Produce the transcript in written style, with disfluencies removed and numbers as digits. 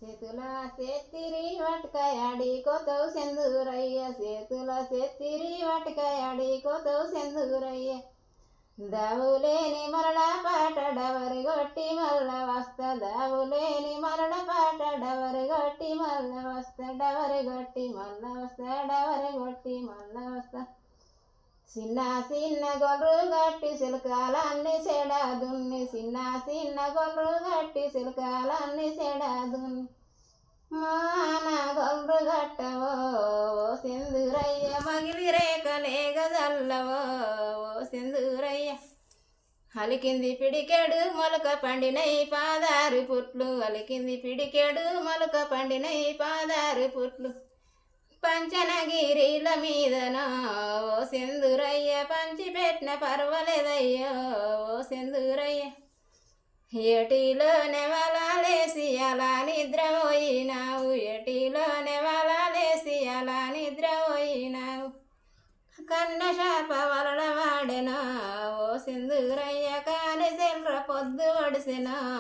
చేతుల చేతిరి వటకాయాడి కోతవు సెందురయ్య చేతుల చేతిరి వటకాయాడి కోతవు సెందురయ్య దావులేని మరణ పాట డవరి గొట్టి మల్ల వస్త దావులేని మరణ పాట డవరి గొట్టి మల్ల వస్త డవరి గొట్టి మల్ల వస్త డవరి గొట్టి మల్ల వస్త చిన్న చిన్న గొర్రు గట్టి సిలకాలన్నీ సెడాదున్ని చిన్న చిన్న గొర్రు గట్టి సిలకాలన్నీ సెడాదున్ని మాన గొర్రు గట్టవో ఓ సింధూరయ్య మగిలి రేఖలేగ జల్లవో ఓ సింధూరయ్య అలికింది పిడికెడు మొలక పండినై పాదారు పుట్లు అలికింది పిడికెడు మొలక పండినై పాదారు పుట్లు పంచనగిరిల మీదనో ఓ సింధూరయ్య పంచి పెట్టిన పర్వాలేదయ్యో ఓ సింధూరయ్య ఎటిలోనే వలాలేసి అలా నిద్రపోయినావు ఎటిలోనే వలాలేసి అలా నిద్రపోయినావు కన్న శాప వలన వాడెనో ఓ సింధూరయ్య కాని సెల్ర పొద్దు వడిసెనో